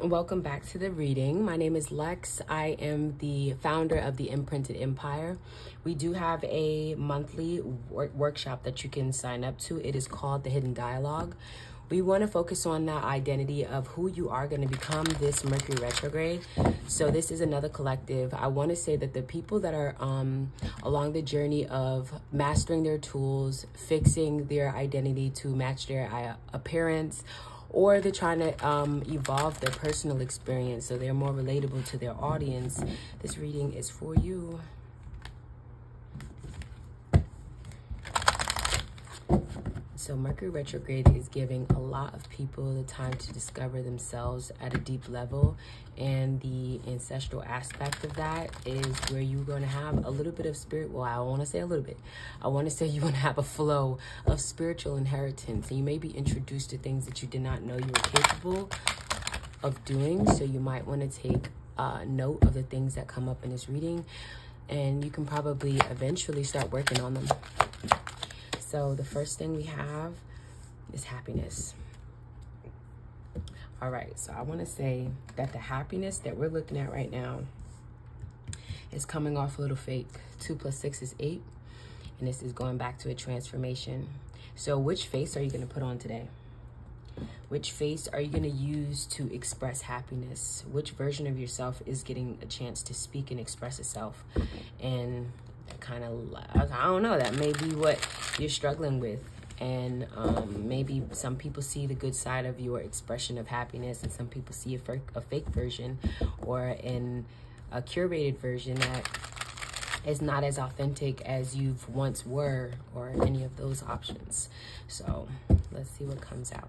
Welcome back to the reading. My name is Lex. I am the founder of the Imprinted Empire. We do have a monthly workshop that you can sign up to. It is called The Hidden Dialogue. We want to focus on that identity of who you are going to become this Mercury retrograde. So this is another collective. I want to say that the people that are along the journey of mastering their tools, fixing their identity to match their appearance, or they're trying to evolve their personal experience so they're more relatable to their audience, this reading is for you. So Mercury retrograde is giving a lot of people the time to discover themselves at a deep level, and the ancestral aspect of that is where you're going to have a little bit of spirit. Well, I don't want to say a little bit. I want to say you're going to have a flow of spiritual inheritance, and you may be introduced to things that you did not know you were capable of doing. So you might want to take note of the things that come up in this reading, and you can probably eventually start working on them. So the first thing we have is happiness. All right, so I want to say that the happiness that we're looking at right now is coming off a little fake. 2 + 6 is 8, and this is going back to a transformation. So which face are you going to put on today? Which face are you going to use to express happiness? Which version of yourself is getting a chance to speak and express itself? And kind of, I don't know, that may be what you're struggling with. And maybe some people see the good side of your expression of happiness, and some people see a fake version or a curated version that is not as authentic as you've once were, or any of those options. So let's see what comes out.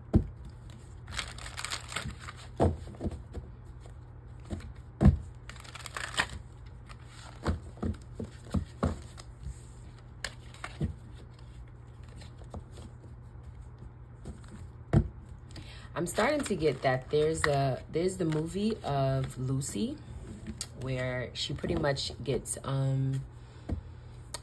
I'm starting to get that there's the movie of Lucy, where she pretty much gets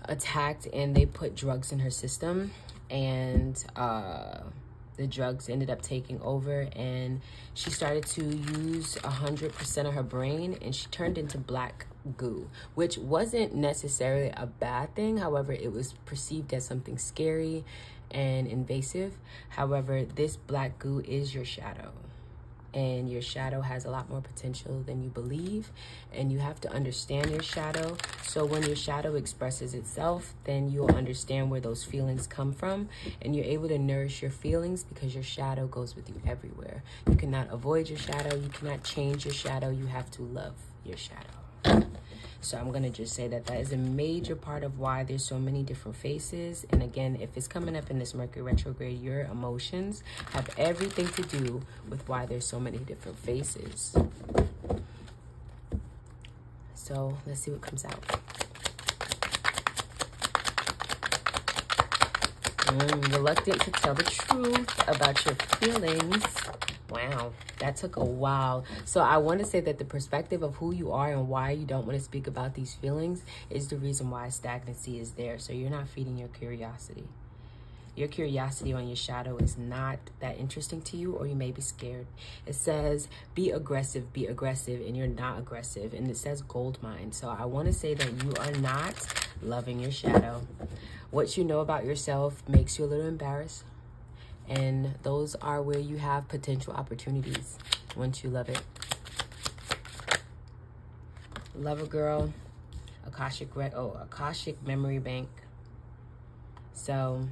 attacked, and they put drugs in her system, and the drugs ended up taking over, and she started to use 100% of her brain, and she turned into black goo, which wasn't necessarily a bad thing. However, it was perceived as something scary and invasive. However, this black goo is your shadow, and your shadow has a lot more potential than you believe, and you have to understand your shadow. So when your shadow expresses itself, then you'll understand where those feelings come from, and you're able to nourish your feelings, because your shadow goes with you everywhere. You cannot avoid your shadow. You cannot change your shadow. You have to love your shadow. So I'm going to just say that that is a major part of why there's so many different faces. And again, if it's coming up in this Mercury retrograde, your emotions have everything to do with why there's so many different faces. So let's see what comes out. Reluctant to tell the truth about your feelings. Wow, that took a while. So I want to say that the perspective of who you are and why you don't want to speak about these feelings is the reason why stagnancy is there. So you're not feeding your curiosity. Your curiosity on your shadow is not that interesting to you, or you may be scared. It says, be aggressive, and you're not aggressive. And it says gold mine. So I want to say that you are not loving your shadow. What you know about yourself makes you a little embarrassed. And those are where you have potential opportunities once you love it. Love a girl, Akashic memory bank. So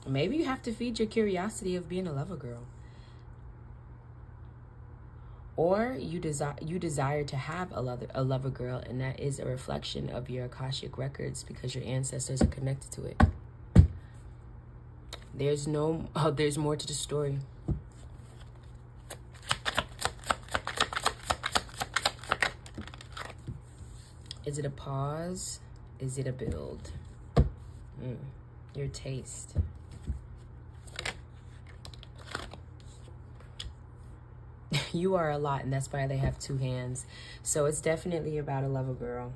maybe you have to feed your curiosity of being a lover girl. Or you desire to have a lover girl, and that is a reflection of your Akashic records, because your ancestors are connected to it. There's more to the story. Is it a pause? Is it a build? Your taste. You are a lot, and that's why they have 2 hands. So it's definitely about a lover girl.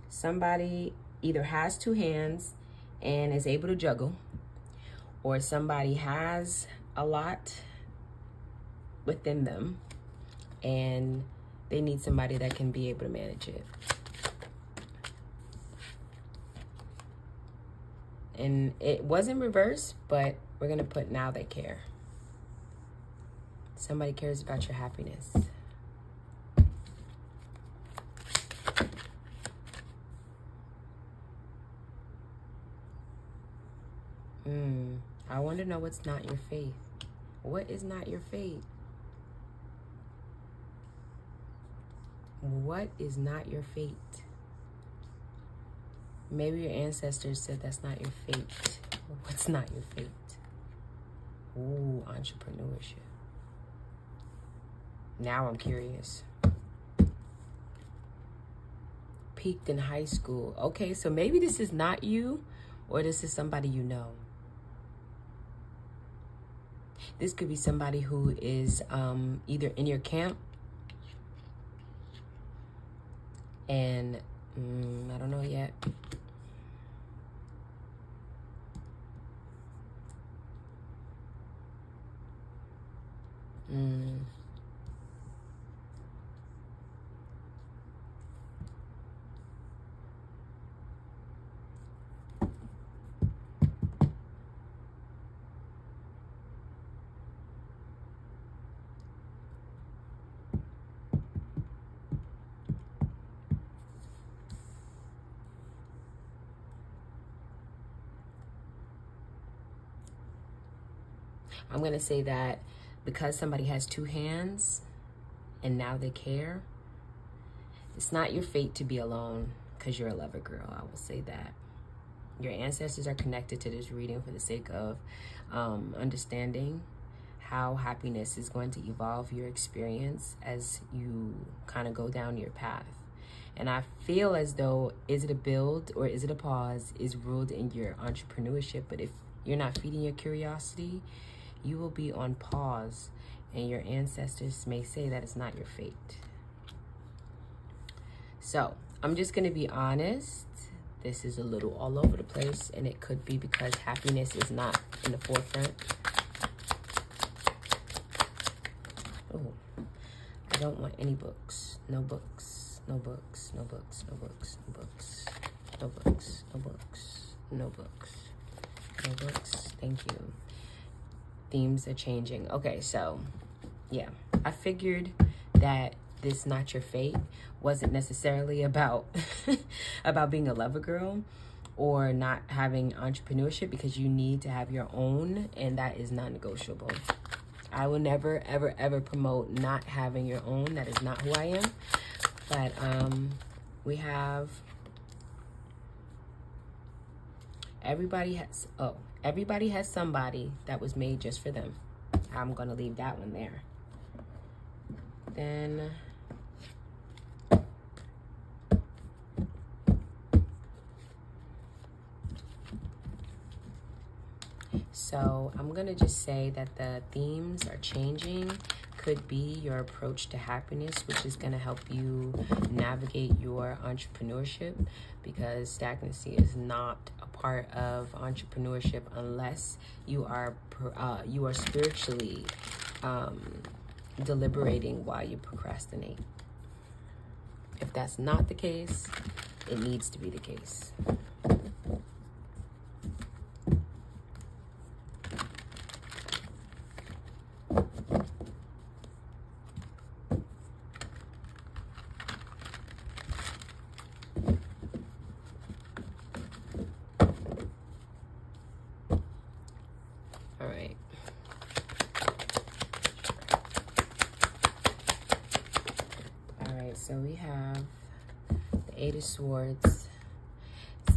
Somebody either has 2 hands and is able to juggle, or somebody has a lot within them and they need somebody that can be able to manage it. And it wasn't reversed, but we're going to put now they care. Somebody cares about your happiness. I want to know what's not your faith. What is not your fate? What is not your fate? Maybe your ancestors said that's not your fate. What's not your fate? Ooh, entrepreneurship. Now I'm curious. Peaked in high school. Okay, so maybe this is not you, or this is somebody you know. This could be somebody who is either in your camp, and I don't know yet. I'm going to say that because somebody has two hands and now they care, it's not your fate to be alone because you're a lover girl. I will say that. Your ancestors are connected to this reading for the sake of understanding how happiness is going to evolve your experience as you kind of go down your path. And I feel as though, is it a build or is it a pause, is ruled in your entrepreneurship. But if you're not feeding your curiosity, you will be on pause, and your ancestors may say that it's not your fate. So I'm just going to be honest. This is a little all over the place, and it could be because happiness is not in the forefront. Oh, I don't want any books. No books. No books. No books. No books. No books. No books. No books. No books. No books. Thank you. Themes are changing. Okay, so yeah, I figured that this not your fate wasn't necessarily about about being a lover girl or not having entrepreneurship, because you need to have your own, and that is non-negotiable. I will never ever ever promote not having your own. That is not who I am. But we have everybody has somebody that was made just for them. I'm going to leave that one there. Then so I'm going to just say that the themes are changing. Could be your approach to happiness, which is going to help you navigate your entrepreneurship, because stagnancy is not a part of entrepreneurship unless you are spiritually deliberating while you procrastinate. If that's not the case, it needs to be the case. So we have the Eight of Swords.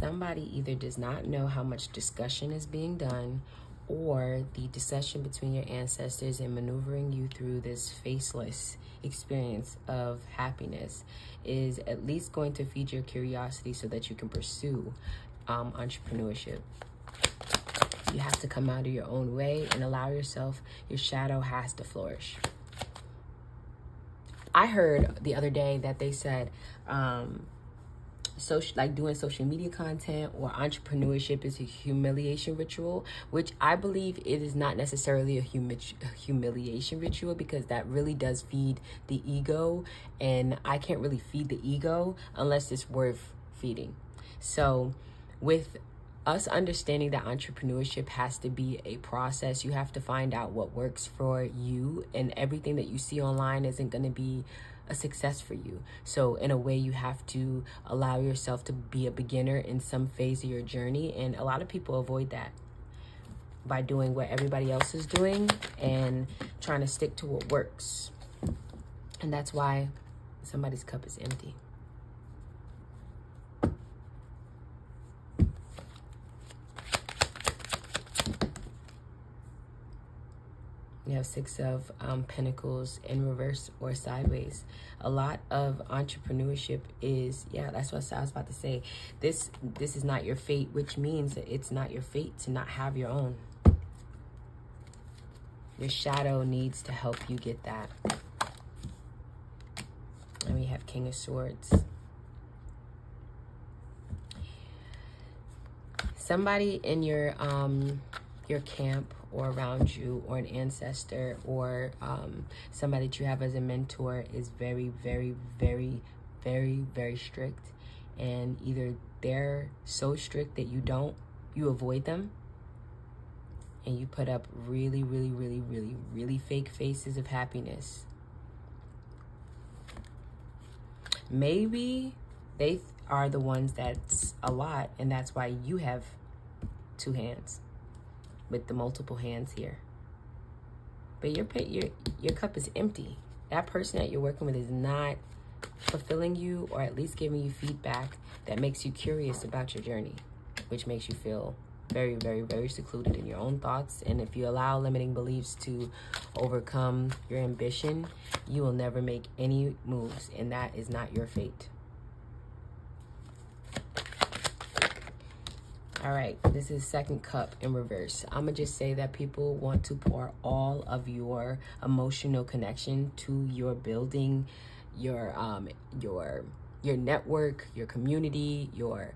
Somebody either does not know how much discussion is being done, or the discussion between your ancestors and maneuvering you through this faceless experience of happiness is at least going to feed your curiosity so that you can pursue entrepreneurship. You have to come out of your own way and allow yourself, your shadow has to flourish. I heard the other day that they said like doing social media content or entrepreneurship is a humiliation ritual, which I believe it is not necessarily a humiliation ritual, because that really does feed the ego, and I can't really feed the ego unless it's worth feeding. So with us understanding that entrepreneurship has to be a process, you have to find out what works for you, and everything that you see online isn't going to be a success for you. So in a way, you have to allow yourself to be a beginner in some phase of your journey, and a lot of people avoid that by doing what everybody else is doing and trying to stick to what works. And that's why somebody's cup is empty. You have Six of Pentacles in reverse or sideways. A lot of entrepreneurship is, that's what I was about to say. This is not your fate, which means that it's not your fate to not have your own. Your shadow needs to help you get that. And we have King of Swords. Somebody in your camp or around you, or an ancestor, or somebody that you have as a mentor is very, very, very, very, very strict. And either they're so strict that you avoid them, and you put up really, really, really, really, really fake faces of happiness. Maybe they are the ones that's a lot, and that's why you have two hands with the multiple hands here. But your cup is empty. That person that you're working with is not fulfilling you, or at least giving you feedback that makes you curious about your journey, which makes you feel very, very, very secluded in your own thoughts. And if you allow limiting beliefs to overcome your ambition, you will never make any moves, and that is not your fate. All right, this is Second Cup in reverse. I'm gonna just say that people want to pour all of your emotional connection to your building, your network, your community, your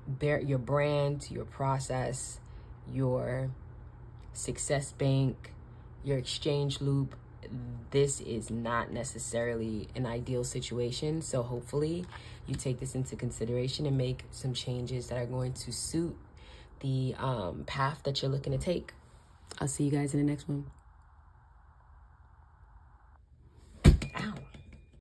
brand, your process, your success bank, your exchange loop. This is not necessarily an ideal situation, so hopefully you take this into consideration and make some changes that are going to suit the path that you're looking to take. I'll see you guys in the next one.